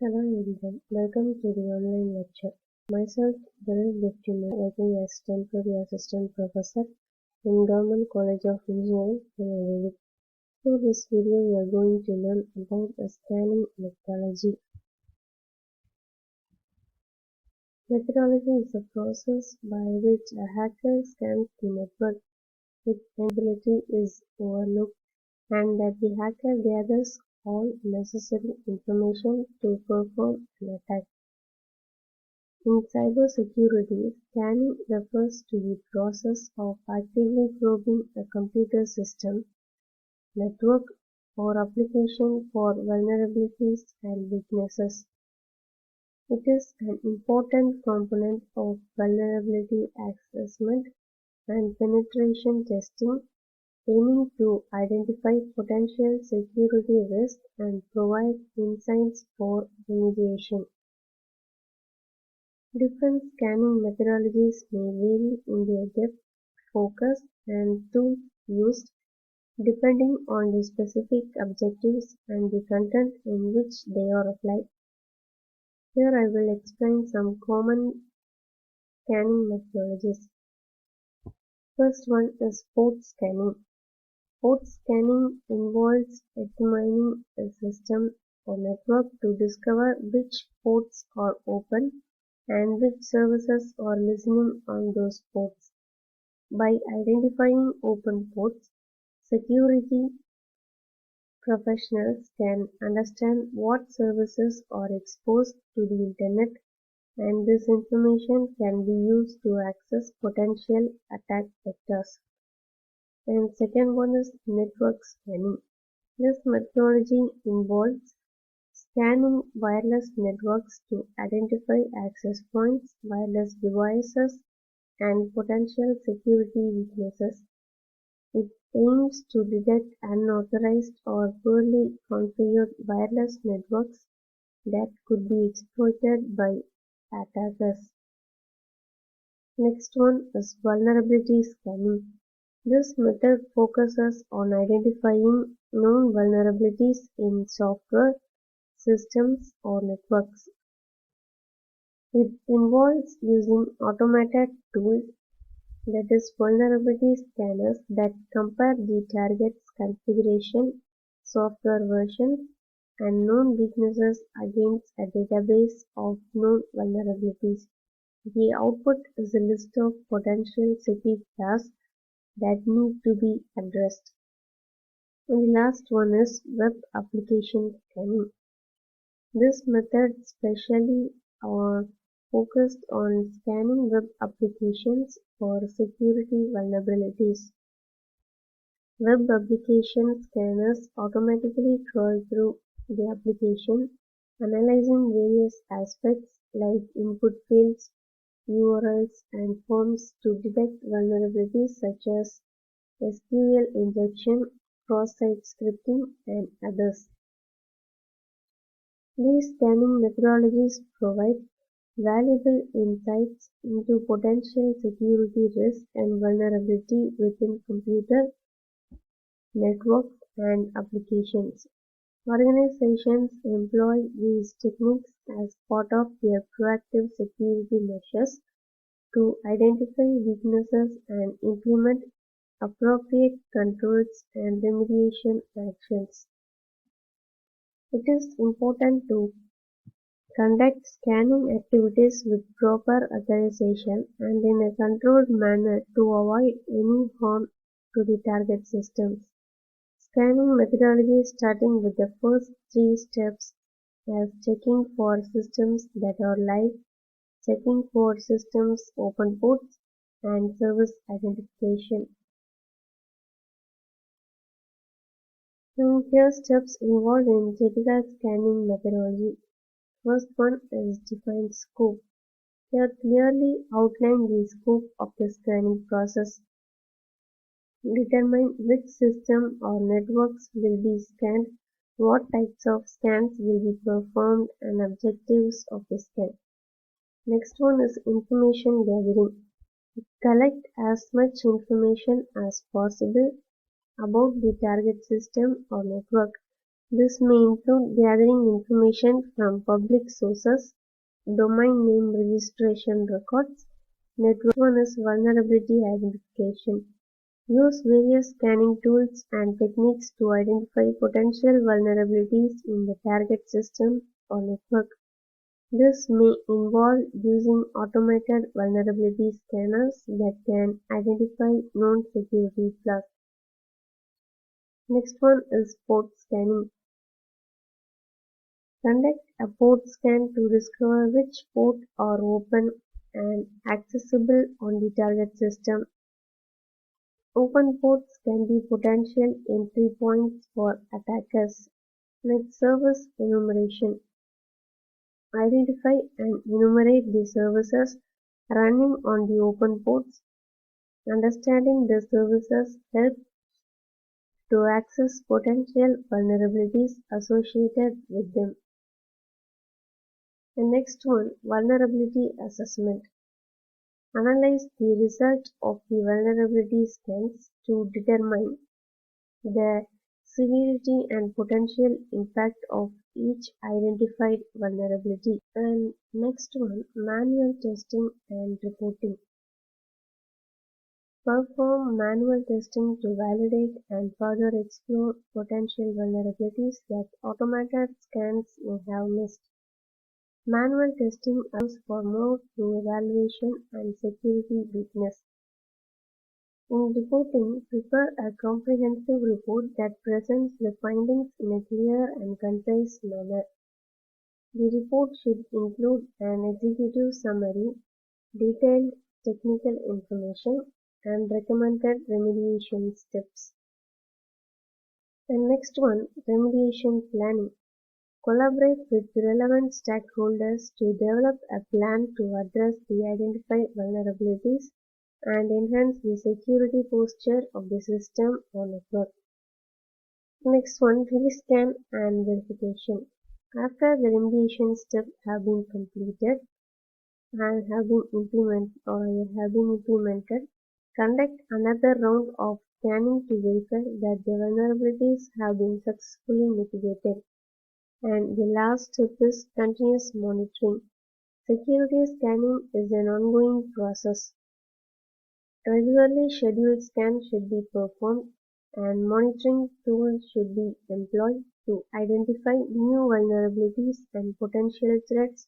Hello everyone, welcome to the online lecture. Myself, Beryl Gifty, working as temporary assistant professor in Government College of Engineering, Tirunelveli. Through this video, we are going to learn about a scanning methodology. Methodology is a process by which a hacker scans the network if vulnerability is overlooked and that the hacker gathers all necessary information to perform an attack. In cybersecurity, scanning refers to the process of actively probing a computer system, network, or application for vulnerabilities and weaknesses. It is an important component of vulnerability assessment and penetration testing, aiming to identify potential security risks and provide insights for remediation. Different scanning methodologies may vary in their depth, focus, and tools used, depending on the specific objectives and the content in which they are applied. Here I will explain some common scanning methodologies. First one is port scanning. Port scanning involves examining a system or network to discover which ports are open and which services are listening on those ports. By identifying open ports, security professionals can understand what services are exposed to the internet, and this information can be used to access potential attack vectors. And second one is network scanning. This methodology involves scanning wireless networks to identify access points, wireless devices, and potential security weaknesses. It aims to detect unauthorized or poorly configured wireless networks that could be exploited by attackers. Next one is vulnerability scanning. This method focuses on identifying known vulnerabilities in software, systems, or networks. It involves using automated tools, that is vulnerability scanners, that compare the target's configuration, software versions, and known weaknesses against a database of known vulnerabilities. The output is a list of potential security flaws that need to be addressed. And the last one is web application scanning. This method specially focused on scanning web applications for security vulnerabilities. Web application scanners automatically crawl through the application, analyzing various aspects like input fields, URLs, and forms to detect vulnerabilities such as SQL injection, cross-site scripting, and others. These scanning methodologies provide valuable insights into potential security risks and vulnerability within computer networks and applications. Organizations employ these techniques as part of their proactive security measures to identify weaknesses and implement appropriate controls and remediation actions. It is important to conduct scanning activities with proper authorization and in a controlled manner to avoid any harm to the target systems. Scanning methodology starting with the first three steps as checking for systems that are live, checking for systems open ports, and service identification. Here steps involved in typical scanning methodology. First one is define scope. Here clearly outline the scope of the scanning process. Determine which system or networks will be scanned, what types of scans will be performed, and objectives of the scan. Next one is information gathering. Collect as much information as possible about the target system or network, This may include gathering information from public sources, domain name registration records. Network one is vulnerability identification. Use various scanning tools and techniques to identify potential vulnerabilities in the target system or network. This may involve using automated vulnerability scanners that can identify known security flaws. Next one is port scanning. Conduct a port scan to discover which ports are open and accessible on the target system. Open ports can be potential entry points for attackers. Next, service enumeration. Identify and enumerate the services running on the open ports. Understanding the services helps to access potential vulnerabilities associated with them. The next one, vulnerability assessment. Analyze the result of the vulnerability scans to determine the severity and potential impact of each identified vulnerability. And next one, manual testing and reporting. Perform manual testing to validate and further explore potential vulnerabilities that automated scans may have missed. Manual testing allows for more thorough evaluation and security weakness. In reporting, prepare a comprehensive report that presents the findings in a clear and concise manner. The report should include an executive summary, detailed technical information, and recommended remediation steps. And next one, remediation planning. Collaborate with relevant stakeholders to develop a plan to address the identified vulnerabilities and enhance the security posture of the system or network. Next one, rescan and verification. After the remediation steps have been completed and have been implemented, conduct another round of scanning to verify that the vulnerabilities have been successfully mitigated. And the last step is continuous monitoring. Security scanning is an ongoing process. Regularly scheduled scans should be performed, and monitoring tools should be employed to identify new vulnerabilities and potential threats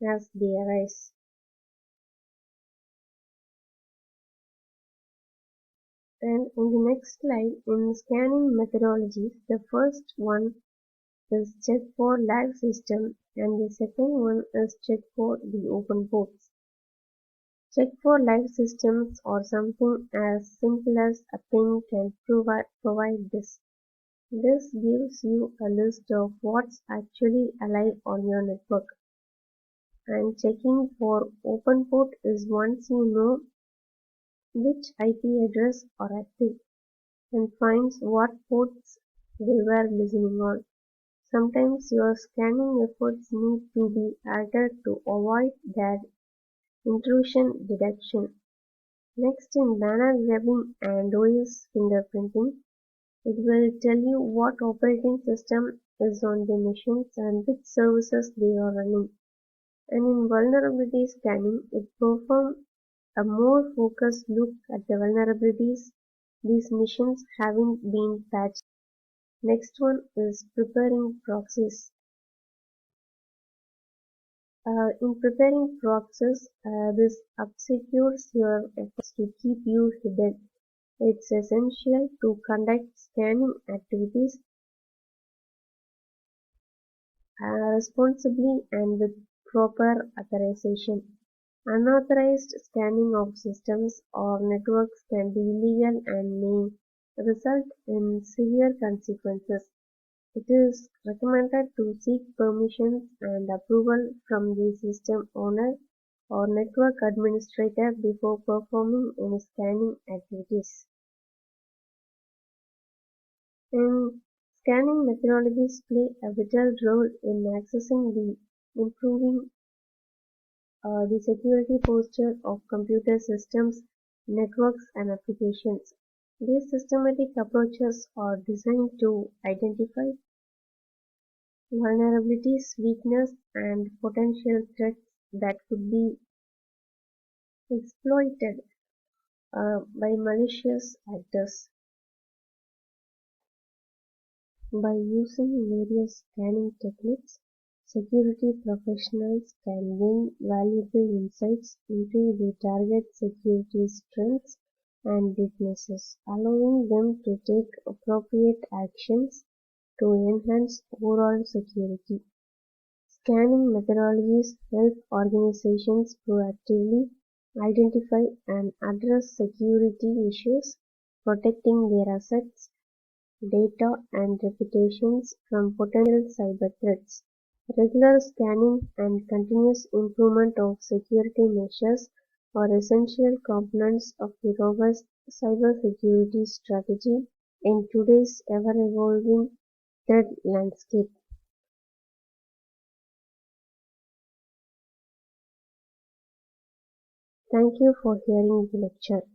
as they arise. And in the next slide, in scanning methodologies, the first one is check for live system and the second one is check for the open ports. Check for live systems or something as simple as a ping can provide this. This gives you a list of what's actually alive on your network. And checking for open port is once you know which IP address are active and finds what ports they were listening on. Sometimes your scanning efforts need to be altered to avoid that intrusion detection. Next, in banner grabbing and OS fingerprinting, it will tell you what operating system is on the machines and which services they are running. And in vulnerability scanning, it performs a more focused look at the vulnerabilities these machines haven't been patched. Next one is preparing proxies. In preparing proxies, this obscures your efforts to keep you hidden. It's essential to conduct scanning activities responsibly and with proper authorization. Unauthorized scanning of systems or networks can be illegal and may result in severe consequences. It is recommended to seek permissions and approval from the system owner or network administrator before performing any scanning activities. And scanning methodologies play a vital role in accessing the improving the security posture of computer systems, networks, and applications. These systematic approaches are designed to identify vulnerabilities, weaknesses, and potential threats that could be exploited by malicious actors. By using various scanning techniques, security professionals can gain valuable insights into the target's security strengths and weaknesses, allowing them to take appropriate actions to enhance overall security. Scanning methodologies help organizations proactively identify and address security issues, protecting their assets, data, and reputations from potential cyber threats. Regular scanning and continuous improvement of security measures are essential components of a robust cybersecurity strategy in today's ever-evolving threat landscape. Thank you for hearing the lecture.